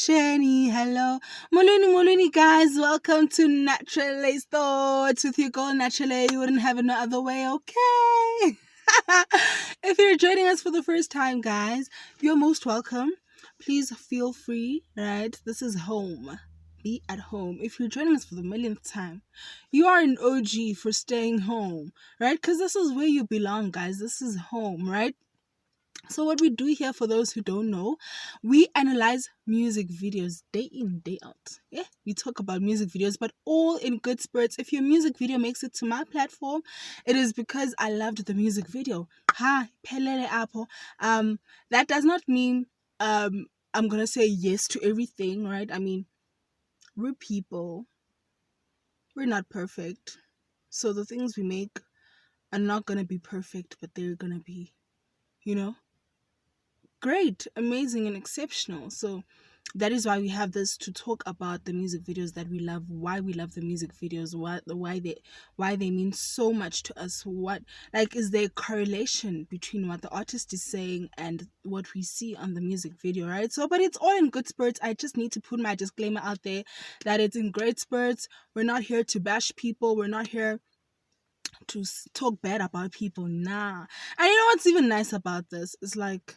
Shani, hello. Molweni, guys. Welcome to Nattrale's Thoughts with your girl Nattrale. You wouldn't have it no other way, okay? If you're joining us for the first time, guys, you're most welcome. Please feel free, right? This is home. Be at home. If you're joining us for the millionth time, you are an OG for staying home, right? Because this is where you belong, guys. This is home, right? So what we do here, for those who don't know, we analyze music videos day in, day out. Yeah, we talk about music videos, but all in good spirits. If your music video makes it to my platform, it is because I loved the music video. Ha, pelele apple. That does not mean I'm gonna say yes to everything, right? I mean, we're people. We're not perfect. So the things we make are not gonna be perfect, but they're gonna be, great, amazing, and exceptional. So that is why we have this, to talk about the music videos that we love, why we love the music videos, why they mean so much to us. What, like, is there a correlation between what the artist is saying and what we see on the music video, right? So, but it's all in good spirits. I just need to put my disclaimer out there that it's in great spirits. We're not here to bash people. We're not here to talk bad about people. Nah. And you know what's even nice about this is, like,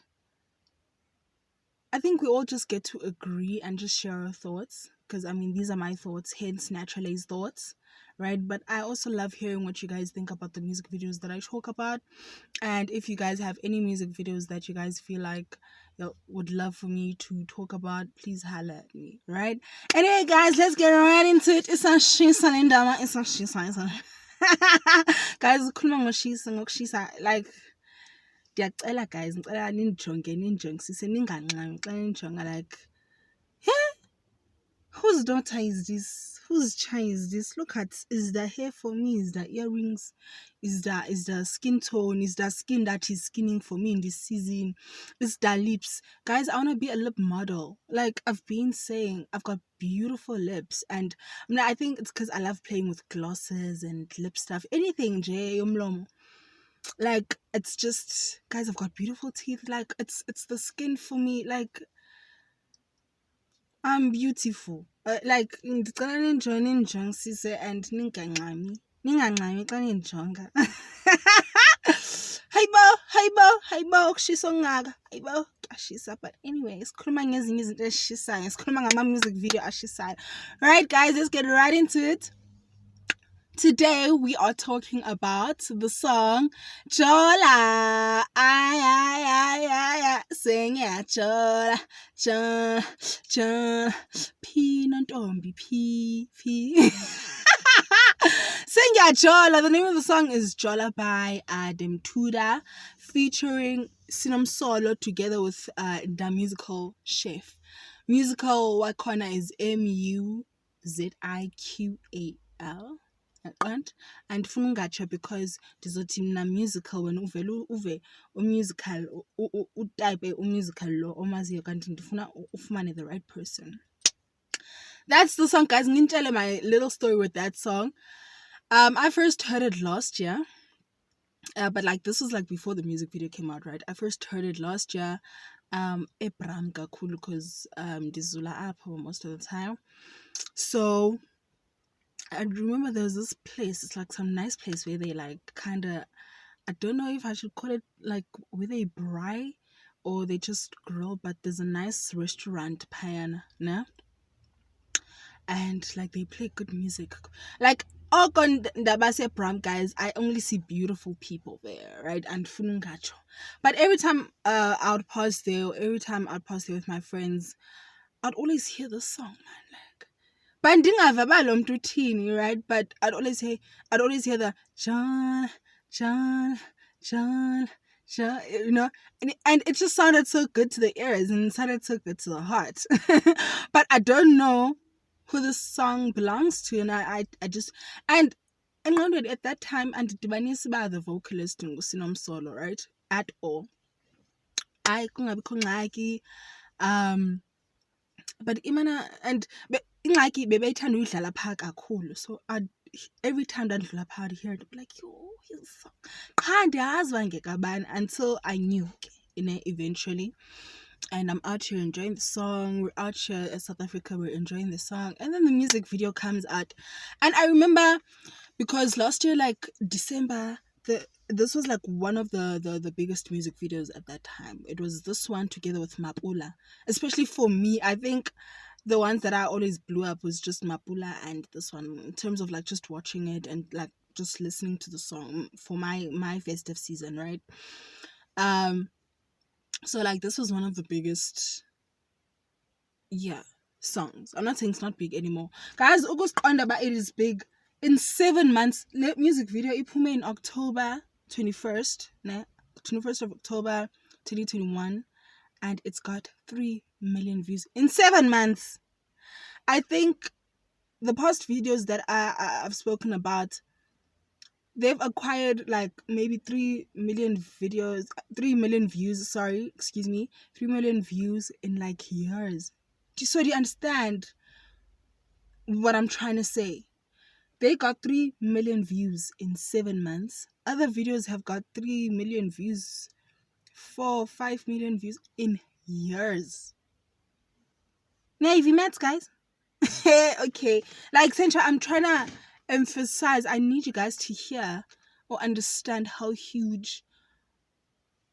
I think we all just get to agree and just share our thoughts, because I mean, these are my thoughts, hence Nattrale's thoughts, right? But I also love hearing what you guys think about the music videos that I talk about. And if you guys have any music videos that you guys feel like you would love for me to talk about, please holla at me, right? Anyway, guys, let's get right into it. It's a shisa lendama, it's a shisa. Guys, like, ndiyacela guys, ngicela ninjongisise, ninganxami xa ninjonga, like, whose daughter is this? Whose child is this? Look at, is the hair for me? Is the earrings? Is the skin tone? Is the skin that is skinning for me in this season? Is the lips? Guys, I want to be a lip model. Like I've been saying, I've got beautiful lips, and I think it's because I love playing with glosses and lip stuff. Anything, Jay, umlomo. Like, it's just, guys, I've got beautiful teeth. Like, it's the skin for me. Like, I'm beautiful. Like, ndicela ninjongisise and ninganxami xa nindijonga. Hayibo kushisa ongaka, hayibo ashisa. But anyway, sikhuluma ngezinye izinto eshishayo, sikhuluma ngama-music video ashisayo. Alright, guys, let's get right into it. Today we are talking about the song Jola. Ay. Sing yeah, Jola. P nontombi P. Sing yeah, Jola. The name of the song is Jola by Mthuda, featuring Sino Msolo together with the musical chef. Musical wakhona is Muziqal. And ndifuna ungatsho because ndizothi mna musical wena uvele uve umusical utype umusical lo omaziyo, kanti ndifuna ufumane the right person. That's the song, guys. Ngintshele my little story with that song. I first heard it last year, but like, this was like before the music video came out, right? I first heard it last year ebram kakhulu, because ndizula apho most of the time. So I remember there was this place, it's like some nice place where they like kind of, I don't know if I should call it like where they braai or they just grill, but there's a nice restaurant, Payana, nah? And like they play good music. Like, ndabase Bram, guys, I only see beautiful people there, right? And funungacho. But every time I would pass there, with my friends, I'd always hear this song, man. Like, but ndingava ba lo mntu uthini, right? But I'd always hear the John, you know, and it just sounded so good to the ears and it sounded so good to the heart. But I don't know who this song belongs to, and I just, and at that time, and ndidibanisa ba the vocalist nguSino Msolo, right? At all. I kungabikho ngxaki, but imana, and ingxaki bebeyithanda uyidlala phaa kakhulu, so every time ndandlula phaa, I'd hear it, I'd be like, yo, his song qha ndiyazi uba ngekabani, until I knew, eventually. and I'm out here enjoying the song. We're out here in South Africa, we're enjoying the song, and then the music video comes out. And I remember, because last year, like December, this was like one of the biggest music videos at that time. It was this one together with Mapula. Especially for me, I think the ones that I always blew up was just Mapula and this one, in terms of like just watching it and like just listening to the song for my festive season, right? um so like this was one of the biggest, yeah, songs. I'm not saying it's not big anymore, guys. August under, but it is big. In 7 months, music video iphume in October 21st, ne? 21st of October 2021, and it's got 3 million views in 7 months. I think the past videos that I've spoken about, they've acquired like maybe 3 million videos, 3 million views, sorry, excuse me, 3 million views in like years. So do you understand what I'm trying to say? They got 3 million views in 7 months. Other videos have got 3 million views, 4, 5 million views in years. Navy Mets, guys. Okay, like Centra, I'm trying to emphasize, I need you guys to hear or understand how huge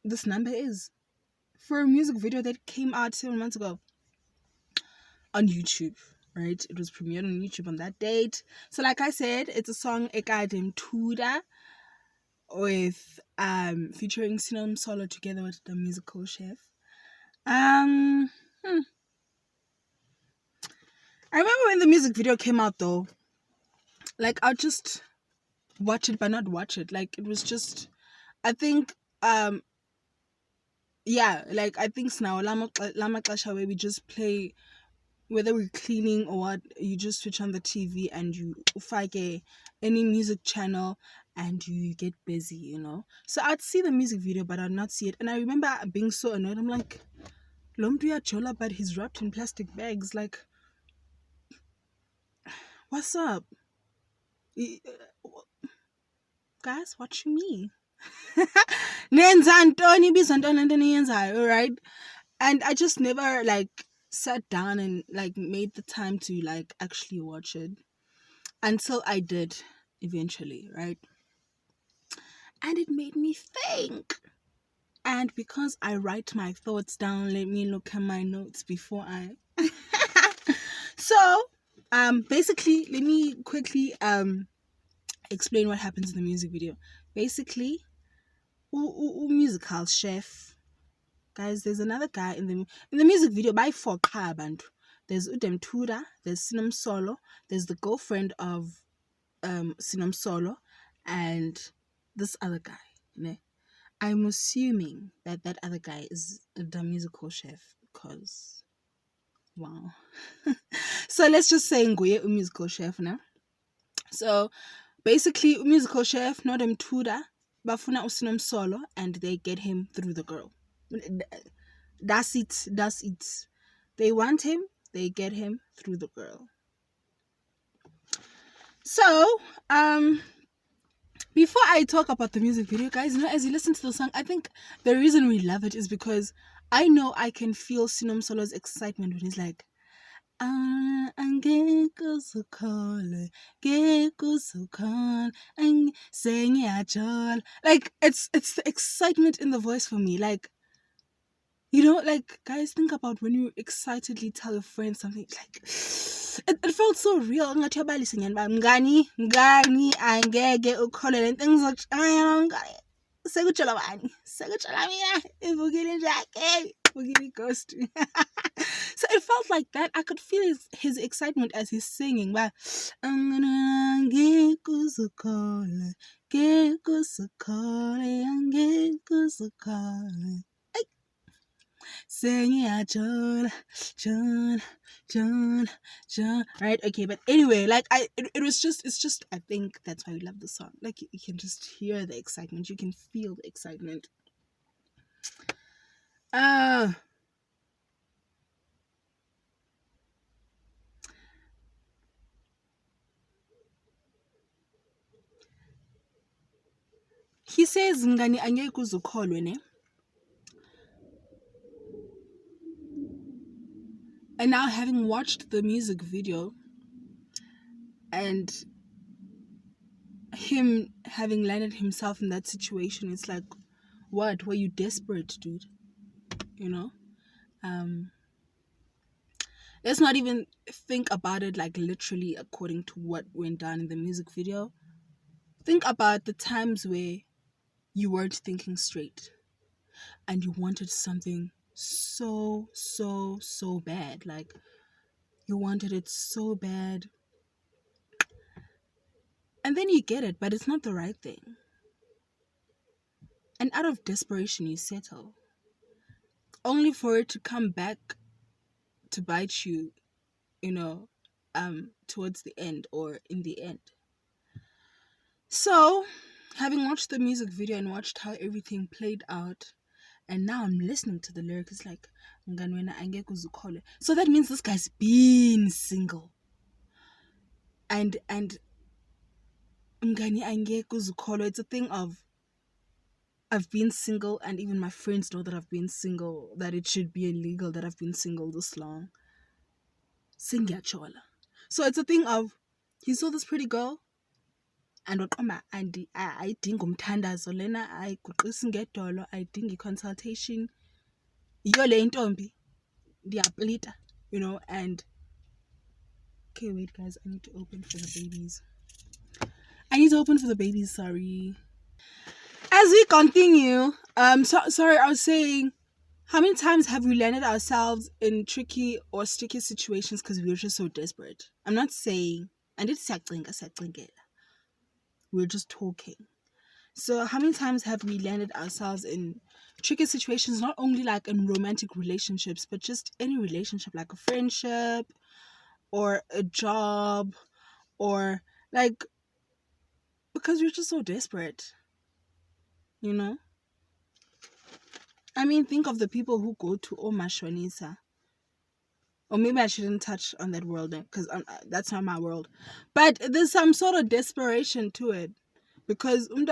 this number is for a music video that came out 7 months ago on YouTube, right? It was premiered on YouTube on that date. So like I said, it's a song Mthuda with featuring Sino and Msolo together with the musical chef. I remember when the music video came out though, like I'll just watch it but not watch it. Like it was just, I think yeah, like I think now lama Kasha, where we just play, whether we're cleaning or what, you just switch on the TV and you fake any music channel and you get busy, you know. So I'd see the music video but I'd not see it. And I remember being so annoyed. I'm like, Lomduya Jola, but he's wrapped in plastic bags. Like, what's up? Guys, watch me. Alright? And I just never like sat down and like made the time to like actually watch it until I did eventually, right? And it made me think. And because I write my thoughts down, let me look at my notes before I so basically, let me quickly explain what happens in the music video. Basically, Muziqal chef, guys, there's another guy in the music video by four Bantu. There's Mthuda, there's Sino Msolo, there's the girlfriend of Sino Msolo, and this other guy, ne? I'm assuming that that other guy is the musical chef because, wow. So let's just say Nguye musical chef now. So basically, musical chef, not Mthuda, bafuna Usino Msolo, and they get him through the girl. That's it. That's it. They want him, they get him through the girl. So, before I talk about the music video, guys, you know, as you listen to the song, I think the reason we love it is because I know I can feel Sino Msolo's excitement when he's like, angeke uzukhole, like it's the excitement in the voice for me. Like, you know, like guys, think about when you excitedly tell a friend something, like it felt so real. Mngani, angeke ukhole le nto engizokutshela ngani. Sekutshela bani? Sekutshela mina. Ivukile njake. Ivukile ghost. So it felt like that. I could feel his excitement as he's singing. But John. Right? Okay, but anyway, like it's just I think that's why we love the song. Like you can just hear the excitement, you can feel the excitement. He says ngani angeke uzukholwe ne. And now, having watched the music video and him having landed himself in that situation, it's like, what? Were you desperate, dude? You know? Let's not even think about it like literally according to what went down in the music video. Think about the times where you weren't thinking straight and you wanted something so bad. Like, you wanted it so bad. And then you get it, but it's not the right thing. And out of desperation, you settle. Only for it to come back to bite you, you know, towards the end or in the end. So, having watched the music video and watched how everything played out, and now I'm listening to the lyrics, it's like, so that means this guy's been single. And it's a thing of, I've been single, and even my friends know that I've been single, that it should be illegal that I've been single this long. Jola. So it's a thing of, he saw this pretty girl, and ayidingi umthandazo lena, ayiguqisi ngedolo, ayidingi consultation. Yiyo le ntombi ndiyaplita, you know. And okay, wait guys, I need to open for the babies. Sorry. As we continue, sorry, I was saying, how many times have we landed ourselves in tricky or sticky situations because we were just so desperate? I'm not saying, and it's we're just talking. So how many times have we landed ourselves in tricky situations, not only like in romantic relationships, but just any relationship, like a friendship or a job, or like, because we're just so desperate, you know? I mean, think of the people who go to Omashonisa. Or maybe I shouldn't touch on that world because that's not my world. But there's some sort of desperation to it. Because and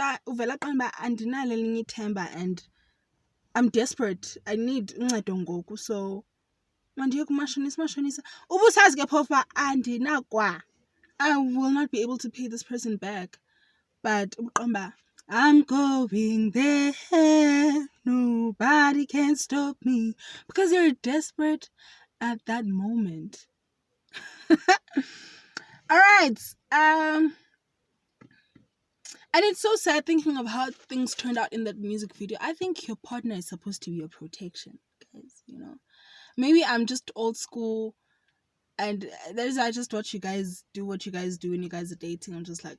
I'm desperate. I need uncedo ngoku. So mandiye kumashonisa. Ubusazi ke phofu andinakwa. I will not be able to pay this person back. But I'm going there. Nobody can stop me. Because you're desperate at that moment. All right. And it's so sad thinking of how things turned out in that music video. I think your partner is supposed to be your protection, guys, you know. Maybe I'm just old school, and that is, I just watch you guys do what you guys do when you guys are dating. I'm just like,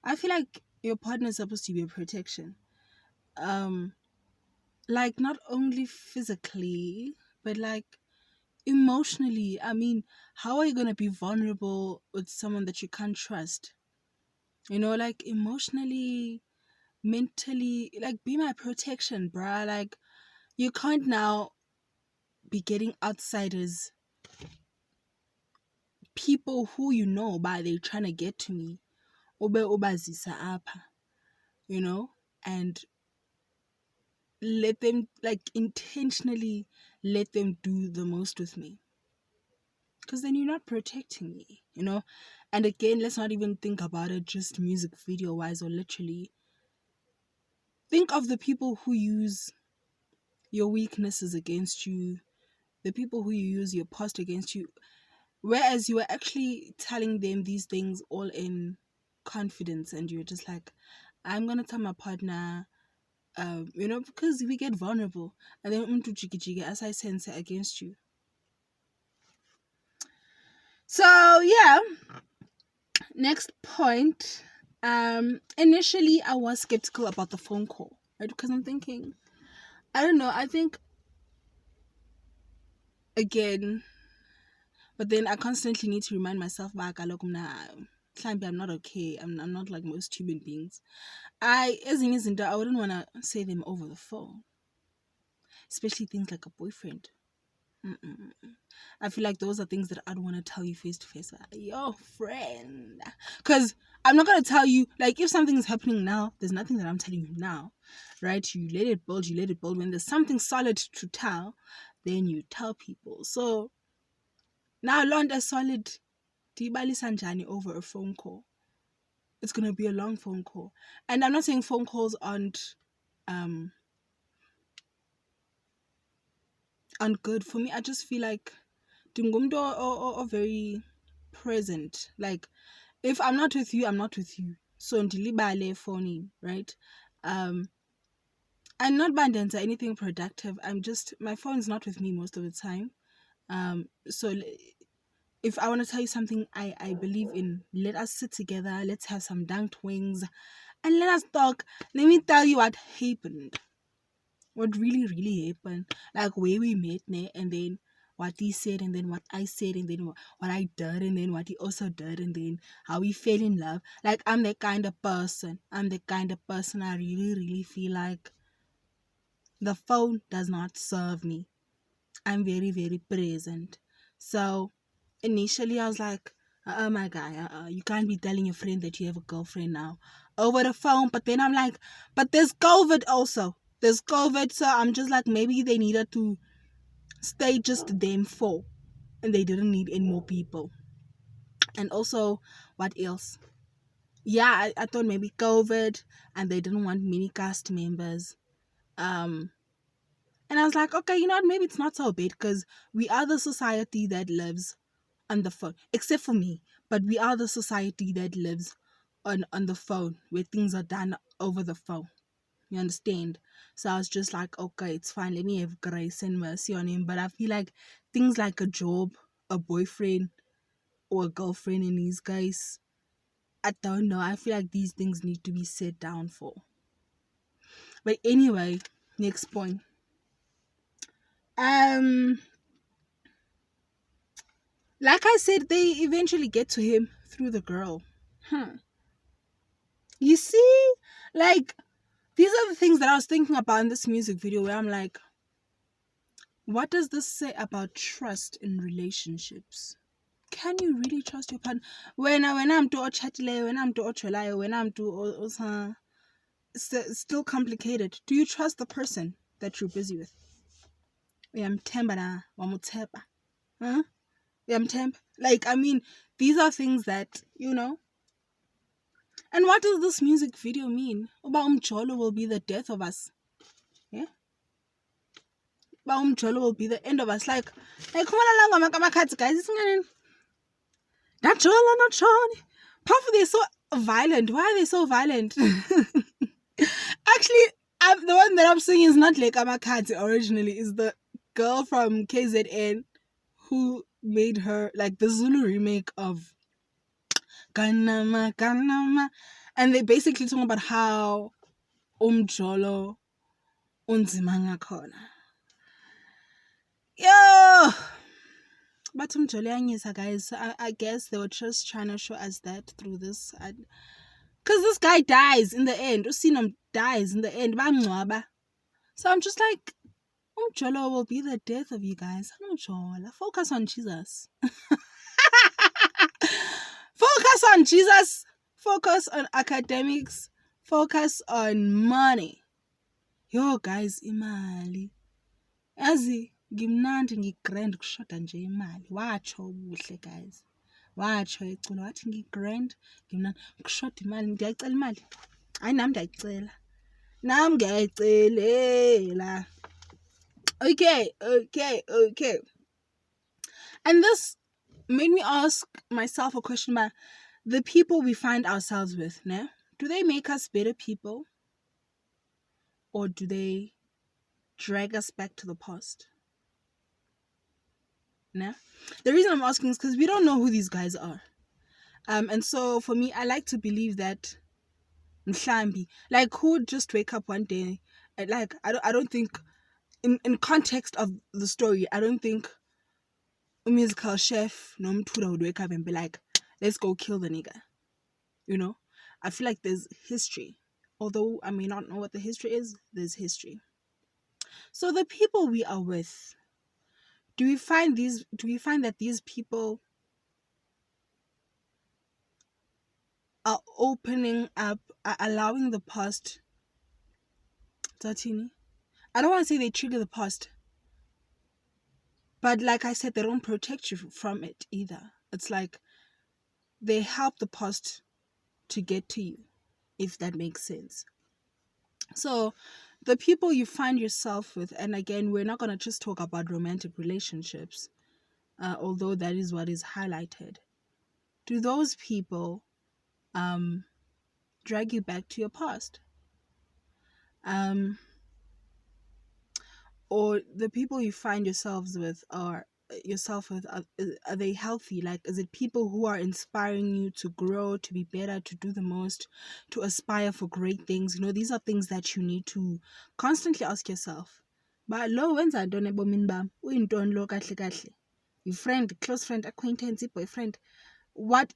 I feel like your partner is supposed to be a protection. Like, not only physically, but like emotionally. I mean, how are you gonna be vulnerable with someone that you can't trust? You know, like emotionally, mentally, like, be my protection, bruh. Like, you can't now be getting outsiders, people who you know by they trying to get to me, obazisa apa, you know, and let them, like, intentionally let them do the most with me. Because then you're not protecting me, you know. And again, let's not even think about it just music video wise, or literally. Think of the people who use your weaknesses against you, the people who you use your past against you, whereas you were actually telling them these things all in confidence, and you're just like, I'm gonna tell my partner, you know, because we get vulnerable, and then as I sense it against you. So yeah, next point. Initially I was skeptical about the phone call, right? Because I'm thinking, I don't know, I think, again, but then I constantly need to remind myself back, I'm not okay. I'm not like most human beings. I wouldn't want to say them over the phone, especially things like a boyfriend. Mm-mm. I feel like those are things that I don't want to tell you face to face. Your friend, because I'm not gonna tell you, like, if something is happening now, there's nothing that I'm telling you now, right? You let it build. When there's something solid to tell, then you tell people. So Now learned a solid Dibali Sanjani over a phone call. It's gonna be a long phone call. And I'm not saying phone calls um aren't good. For me, I just feel like Dingumdo or very present. Like if I'm not with you, I'm not with you. So ndilibale phone, right? Um I'm not bandenza anything productive. I'm just my phone's not with me most of the time. So if I want to tell you something I believe in, let us sit together, let's have some dunked wings, and let us talk. Let me tell you what happened. What really, really happened. Like where we met, ne? And then what he said, and then what I said, and then what I did, and then what he also did, and then how we fell in love. Like I'm the kind of person. I really, really feel like the phone does not serve me. I'm very, very present. So initially I was like, my guy, you can't be telling your friend that you have a girlfriend now over the phone. But then I'm like, but there's COVID also. There's COVID. So I'm just like, maybe they needed to stay just them four and they didn't need any more people. And also, what else? Yeah, I thought maybe COVID and they didn't want many cast members. Um, And I was like, okay, you know what? Maybe it's not so bad because we are the society that lives on the phone, except for me. But we are the society that lives on the phone where things are done over the phone. You understand? So I was just like, okay, it's fine. Let me have grace and mercy on him. But I feel like things like a job, a boyfriend, or a girlfriend in these guys, I don't know. I feel like these things need to be set down for. But anyway, next point. Um Like I said, they eventually get to him through the girl. You see? Like, these are the things that I was thinking about in this music video where I'm like, what does this say about trust in relationships? Can you really trust your partner? When I'm to chatile, when I'm to ocholayo, when I'm to it's still complicated. Do you trust the person that you're busy with? Uyamthemba na wamuthemba. Huh? Uyamthemba? Like, I mean, these are things that, you know. And what does this music video mean? About Jola will be the death of us. Yeah? About Jola will be the end of us. Like come on along, my cats, guys. It's not Jola, not Sean. Half they're so violent. Why are they so violent? Actually, the one that I'm singing is not like Amakati originally. Is the girl from KZN who made her like the Zulu remake of Ganama Ganama. And they basically talking about how Jolo unzima ngakhona. Yo! But umjolo guys. So I guess they were just trying to show us that through this. Because this guy dies in the end. Sino dies in the end. Bamngcwaba. So I'm just like, umjolo will be the death of you guys. Umjolo. Focus on Jesus. Focus on Jesus. Focus on academics. Focus on money. Yo guys, imali. Yazi ngimnandi ngigrand kushoda nje imali. Watsho ubuhle guys. Watsho ecula wathi ngigrand ngimnandi kushoda imali. Ndiyayicela imali. Hayi nami ndiyayicela. Nami ngiyayicelela. Okay. And this made me ask myself a question about the people we find ourselves with, ne? Do they make us better people? Or do they drag us back to the past? Nah. The reason I'm asking is because we don't know who these guys are. And so for me, I like to believe that Mhlambi, like who would just wake up one day and like I don't think in context of the story, I don't think a musical chef no Mthuda would wake up and be like, let's go kill the nigga. You know? I feel like there's history. Although I may not know what the history is, there's history. So the people we are with, do we find that these people are opening up, are allowing the past? Tatini, I don't want to say they trigger the past. But like I said, they don't protect you from it either. It's like they help the past to get to you, if that makes sense. So the people you find yourself with, and again, we're not going to just talk about romantic relationships, although that is what is highlighted. Do those people drag you back to your past? Or the people you find yourself with are they healthy? Like, is it people who are inspiring you to grow, to be better, to do the most, to aspire for great things? These are things that you need to constantly ask yourself. But lo wenza ntoni ebomini bam? Uyintoni lo kahle kahle? Your friend, close friend, acquaintance, boyfriend? What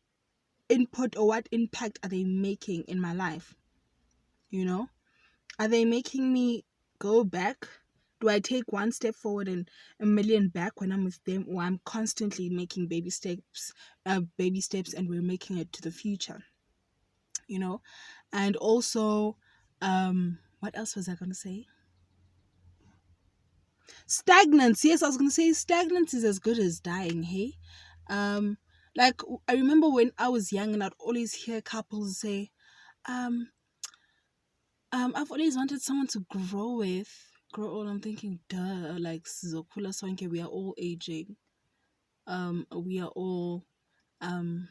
input or what impact are they making in my life? Are they making me go back? Do I take one step forward and a million back when I'm with them, or I'm constantly making baby steps, and we're making it to the future? And also, what else was I gonna say? Stagnance. Yes, I was gonna say stagnance is as good as dying. Hey, like I remember when I was young, and I'd always hear couples say, I've always wanted someone to grow with. Grow old. I'm thinking, duh, like sizokhula sonke, we are all aging. We are all we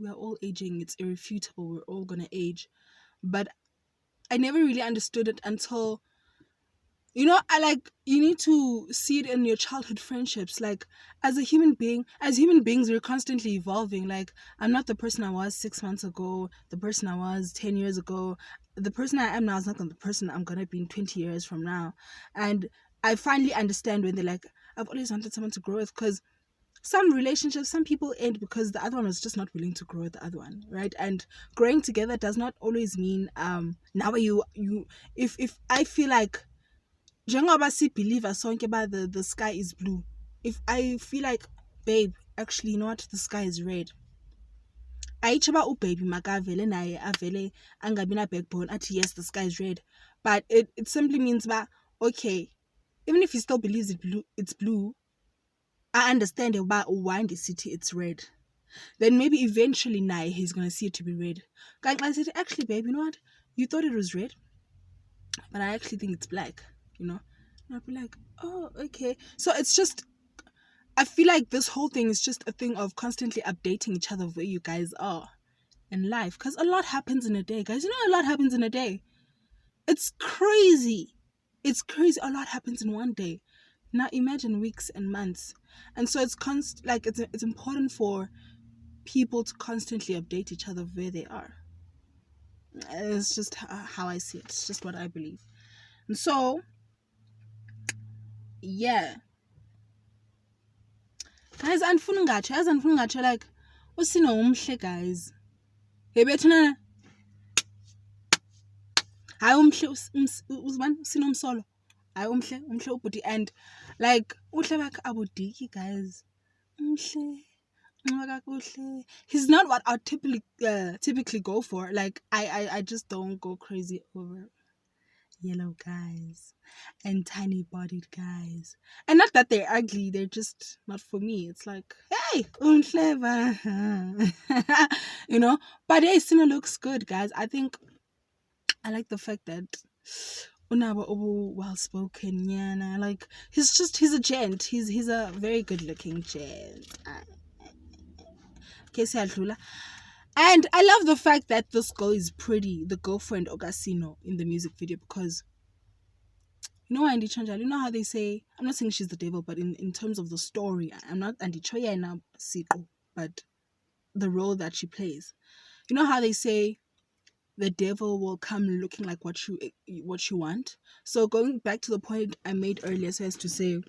are all aging. It's irrefutable. We're all gonna age. But I never really understood it until you need to see it in your childhood friendships. Like, as human beings, we're constantly evolving. Like, I'm not the person I was 6 months ago, the person I was 10 years ago. The person I am now is not the person I'm gonna be in 20 years from now. And I finally understand when they're like, I've always wanted someone to grow with, because some relationships, some people end because the other one was just not willing to grow with the other one, right? And growing together does not always mean now you if I feel like njengoba sibhiliva sonke ba the sky is blue, if I feel like, babe, actually, you know what, the sky is red, ayitsho uba ubaby makavele naye avele angabi na-backbone athi yes, the sky is red. But it simply means that, okay, even if he still believes it's blue, I understand about why the city it's red. Then maybe eventually naye he's gonna see it to be red. I said, actually, babe, you know what, you thought it was red, but I actually think it's black, and I'll be like, oh, okay. So it's just, I feel like this whole thing is just a thing of constantly updating each other where you guys are in life. Because a lot happens in a day, guys. A lot happens in a day. It's crazy. It's crazy. A lot happens in one day. Now imagine weeks and months. And so it's important for people to constantly update each other where they are. It's just how I see it. It's just what I believe. And so, yeah. Guys, andifuna ungatsho like usino umhle, guys. Yebethuna hayi umhle uzibani Sino Msolo. Hayi umhle ubhuti, and like uhle bakhe abudiki, guys. Umhle kakuhle. He's not what I typically go for. Like I just don't go crazy over yellow guys and tiny bodied guys. And not that they're ugly, they're just not for me. It's like, hey, clever. But hey, Sino looks good, guys. I think I like the fact that Unaba Obu well spoken, yeah. Like he's a gent. He's a very good looking gent. And I love the fact that this girl is pretty, the girlfriend Ogasino in the music video, because Andy Chanjal, you know how they say, I'm not saying she's the devil, but in terms of the story, I'm not Andy Choya now, but the role that she plays. You know how they say the devil will come looking like what you want? So going back to the point I made earlier, so as to say,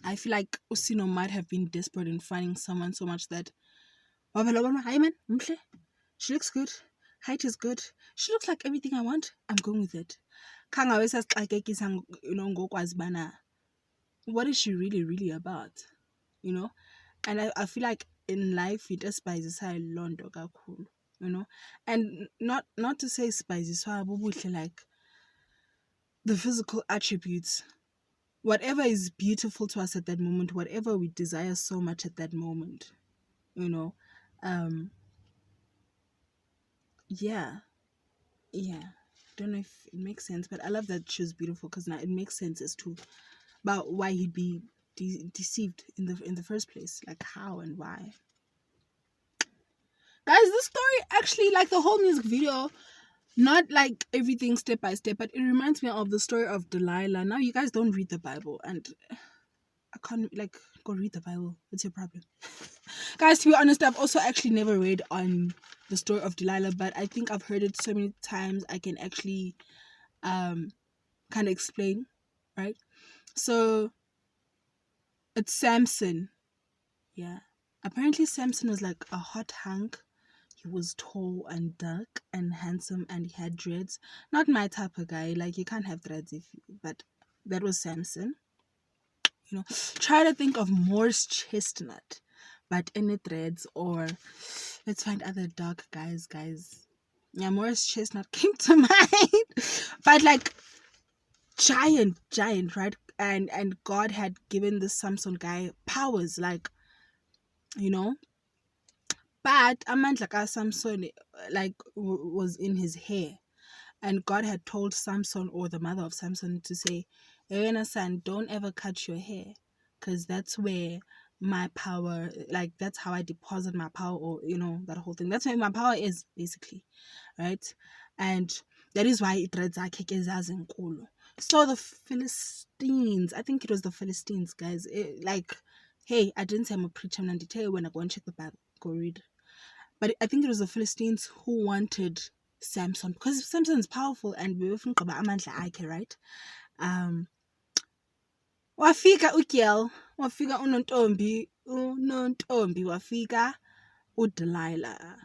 I feel like Usino might have been desperate in finding someone so much that, hi man, she looks good, height is good, she looks like everything I want, I'm going with it. What is she really about? And I feel like in life it espayizisa londo kakhulu, and not to say espayiziswa bubuhle, like the physical attributes, whatever is beautiful to us at that moment, whatever we desire so much at that moment, yeah, yeah. Don't know if it makes sense, but I love that she was beautiful because now it makes sense as to about why he'd be deceived in the first place, like how and why. Guys, this story actually, like the whole music video, not like everything step by step, but it reminds me of the story of Delilah. Now you guys don't read the Bible, and I can't like go read the Bible. What's your problem? Guys, to be honest, I've also actually never read on the story of Delilah, but I think I've heard it so many times I can actually kind of explain, right? So it's Samson. Yeah. Apparently Samson was like a hot hunk. He was tall and dark and handsome and he had dreads. Not my type of guy. Like you can't have dreads but that was Samson. Try to think of Morse chestnut, but any threads, or let's find other dark guys. Yeah, Morse chestnut came to mind, but like giant, right? And God had given this Samson guy powers, like but amandla ka Samson like was in his hair. And God had told Samson, or the mother of Samson, to say, Elena son, don't ever cut your hair, because that's where my power, like that's how I deposit my power, or that whole thing. That's where my power is, basically, right? And that is why it reads enkulu. So the Philistines, I think it was the Philistines, guys. Hey, I didn't say I'm a preacher. I'm going to tell you when I go and check the Bible, go read. But I think it was the Philistines who wanted Samson, because Samson's powerful and we often go about amandla akhe, right? Wafika uGiel, wafika unontombi, wafika uDelilah.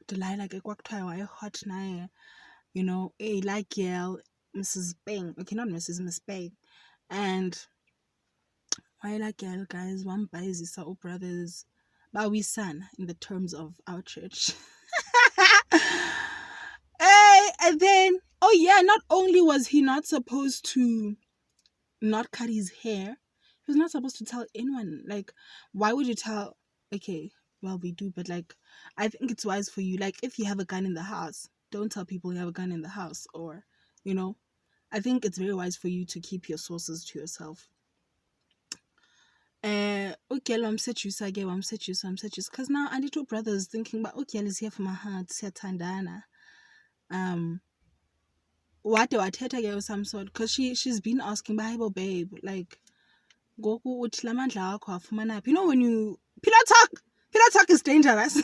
Delilah ke kwakuthiwa wayehot naye, like Giel, Mrs. Bang. Okay, not Mrs. Miss Bang. And why like Giel, guys, one buys his brothers, but we son in the terms of our church. Hey, and then, oh yeah, not only was he not supposed to not cut his hair, he was not supposed to tell anyone. Like, why would you tell? Okay, well, we do, but like, I think it's wise for you, like, if you have a gun in the house, don't tell people you have a gun in the house, or I think it's very wise for you to keep your sources to yourself. Okay, I'm seduce again, I'm seduce, because now I two brothers thinking, but okay, is here for my heart, Tandana. What do I tell her of some sort? Because she's been asking, Bible babe, like, go uthi lamandla akho afumana phi. When you pillow talk is dangerous.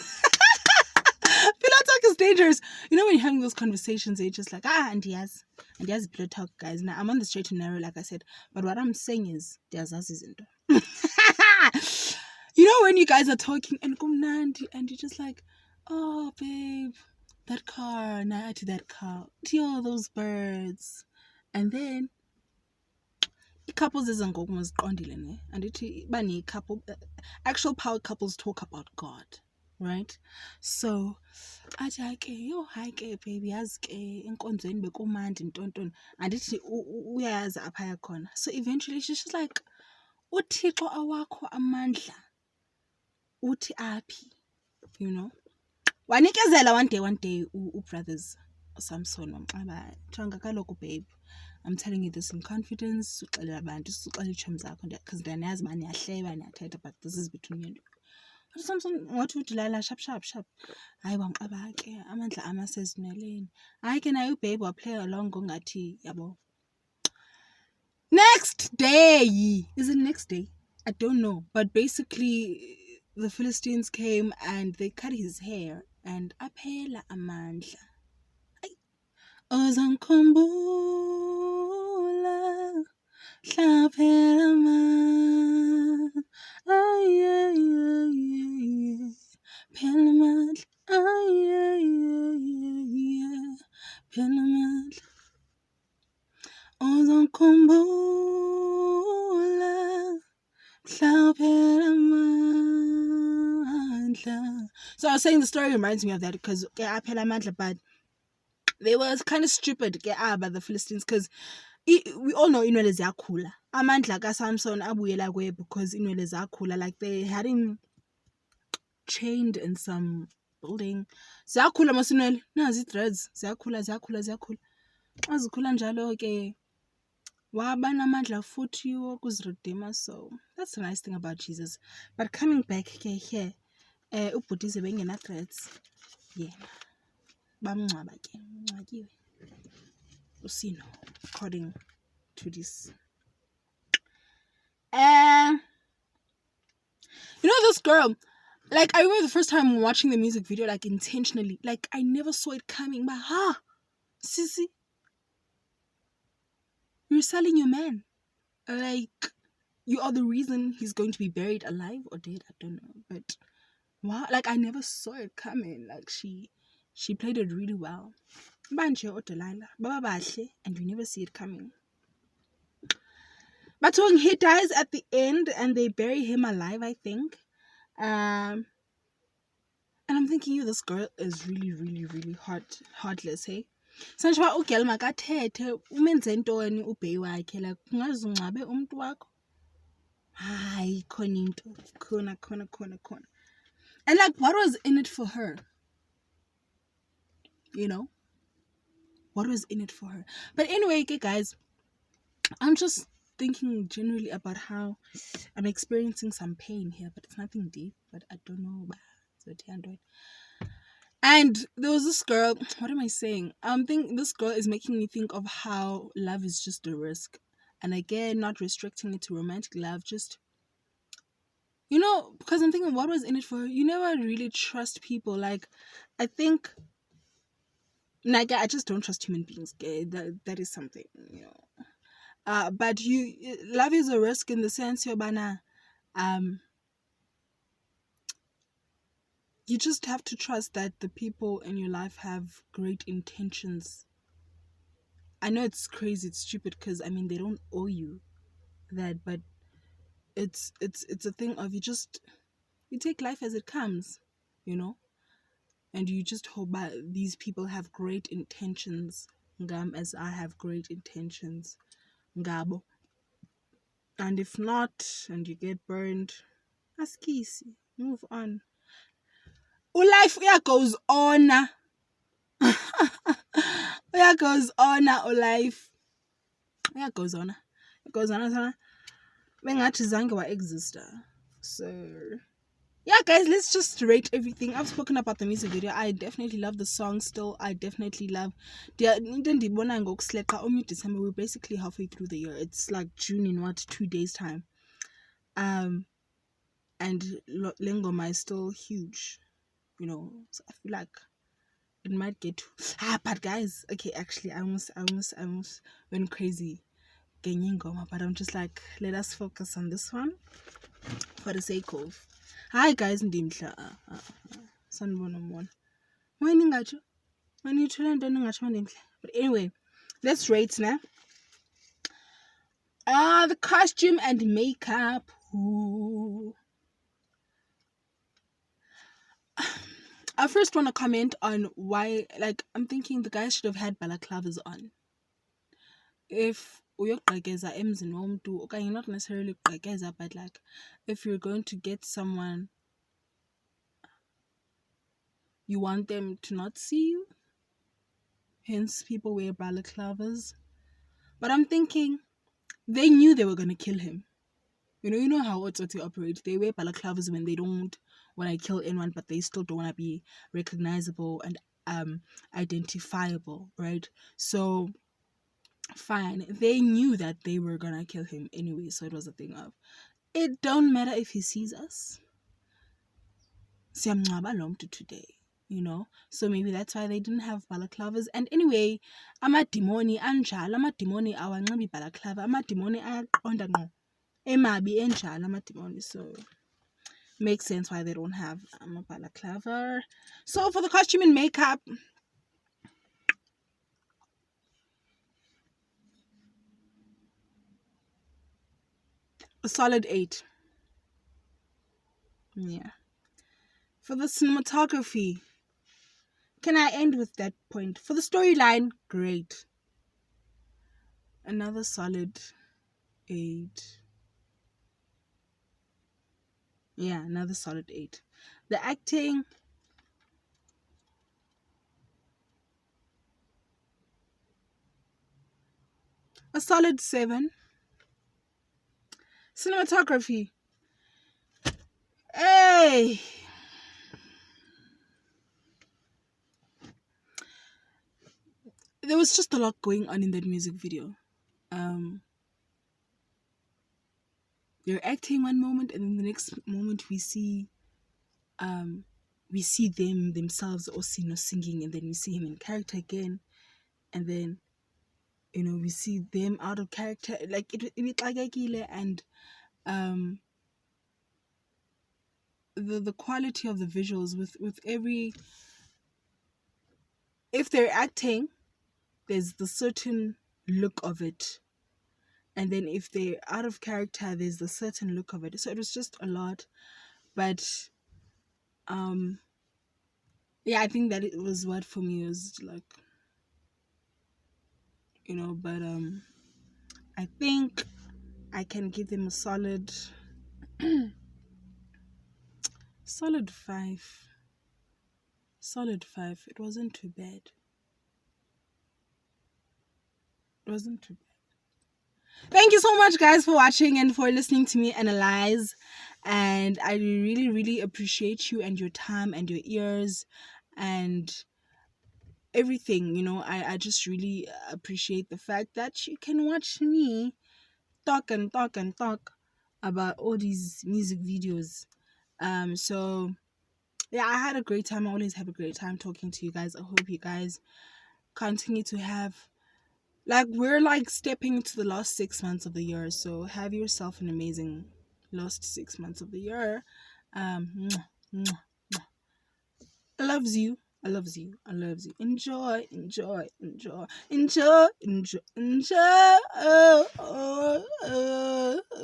Pillow talk is dangerous. When you're having those conversations, you're just like, and yes pillow talk, guys. Now I'm on the straight and narrow, like I said, but what I'm saying is there's us isn't. When you guys are talking and kumnandi and you're just like, oh babe, that car, that car, all those birds, and then couples isn't going and it bunny couple actual power couples talk about God, right? So hi baby, ask enkonzweni bekumandi ntonton, and ithi uyayazi apha yakhona. So eventually she's just like, uthixo awakho amandla uthi aphi, wanikezela one day brothers Samson wamxaba thanga kaloku babe, I'm telling you this in confidence, uxelela abantu, uxelela iitshomi zakho, because ndiyanayazi uba niyahleba niyathetha, but this is between you and you. Samson wathi uDelilah sharp hayi wamxaba ke amandla amasezimeleni, hayi ke naye ubabe waplay along ngongathi yabo. Next day, is it next day? I don't know, but basically the Philistines came and they cut his hair and aphela amandla. Ozangikhumbula hlaphela amandla, phela amandla, phela amandla. Ozangikhumbula hlaphela amandla. So I was saying the story reminds me of that, because aphela amandla, but they were kind of stupid by the Philistines, because we all know inwele ziyakhula. Amandla kaSamson abuyela kuye because inwele zakhula, like they had him chained in some building. Ziyakhula masinwele, nazi dreads, ziyakhula. Azikhula njalo ke waba namandla futhi wokuzirudima. So that's the nice thing about Jesus. But coming back ke here, ubhutise bengena dreads. Yeah. Bamngcwaba ke, ngcwatywe. Sino, according to this. You know this girl, like I remember the first time watching the music video, like intentionally, like I never saw it coming, but sissy, you're selling your man. Like, you are the reason he's going to be buried alive or dead, I don't know. But wow, like I never saw it coming. Like she played it really well. Banje or Delilah, Baba Bahle, and you never see it coming. But when he dies at the end and they bury him alive, I think. And I'm thinking, this girl is really, really, really heartless, hey? Sanjwa ugel makathethe umenze ntoni ubheyi wakhe, like ungaze ungcwabe umuntu wakho. Hayi khona into khona. And like, what was in it for her? You know? What was in it for her? But anyway, okay, guys, I'm just thinking generally about how I'm experiencing some pain here, but it's nothing deep, but I don't know. And there was this girl, what am I saying? This girl is making me think of how love is just a risk. And again, not restricting it to romantic love, just, you know, because I'm thinking, what was in it for her? You never really trust people. Like, I think, like, I just don't trust human beings. Okay? That is something, you know. But love is a risk in the sense, Yobana, you just have to trust that the people in your life have great intentions. I know it's crazy, it's stupid, because I mean they don't owe you that, but it's a thing of you take life as it comes, you know, and you just hope that these people have great intentions, as I have great intentions, ngabo. And if not, and you get burned, ask easy, move on. Life goes on. Goes on, life. Goes on. Bengathi zange wa-exista. So yeah, guys, let's just rate everything. I've spoken about the music video. I definitely love the song still. I definitely love December. We're basically halfway through the year. It's like June in 2 days time. And Lengoma is still huge, you know. So I feel like it might get but guys, okay, actually I almost went crazy getting Ngoma, but I'm just like, let us focus on this one for the sake of hi guys, ndimhla sanibona mona wena ingatsho wena ithule ntoni ingatsho ndimhla. But anyway, let's rate now. The costume and makeup. Ooh. I first want to comment on why, like, I'm thinking the guys should have had balaclavas on. If uyogqekeza emzini womntu, okanye not necessarily gqekeza, but like, if you're going to get someone, you want them to not see you. Hence, people wear balaclavas. But I'm thinking, they knew they were going to kill him. You know how Otsotsi operate. They wear balaclavas when they don't want to kill anyone, but they still don't want to be recognizable and identifiable, right? So, fine. They knew that they were going to kill him anyway, so it was a thing of, it don't matter if he sees us. Siyamngcwaba lo mntu today, you know? So maybe that's why they didn't have balaclavas. And anyway, amadimoni anjalo, amadimoni awanxibi balaclava, amadimoni ayaqonda ngqo emabi enjalo amadimoni. So makes sense why they don't have a balaclava. So for the costume and makeup, a solid 8. Yeah. For the cinematography, can I end with that point? For the storyline, great. another solid 8. Yeah, another solid 8. The acting, a solid 7. Cinematography, hey, there was just a lot going on in that music video. They're acting one moment, and then the next moment we see them themselves, or Sino singing, and then we see him in character again, and then we see them out of character. Like it and the quality of the visuals with every, if they're acting, there's the certain look of it, and then if they're out of character, there's the certain look of it. So it was just a lot, but yeah, I think that it was what for me was like, but I think I can give them a solid 5. Solid 5. It wasn't too bad. It wasn't too bad. Thank you so much, guys, for watching and for listening to me analyze. And I really, really appreciate you and your time and your ears and everything. I just really appreciate the fact that you can watch me talk and talk and talk about all these music videos. So yeah, I had a great time. I always have a great time talking to you guys. I hope you guys continue to have, like, we're like stepping into the last 6 months of the year, so have yourself an amazing last 6 months of the year. Mwah, mwah, mwah. I loves you. I loves you. I loves you. Enjoy, enjoy, enjoy, enjoy, enjoy, enjoy.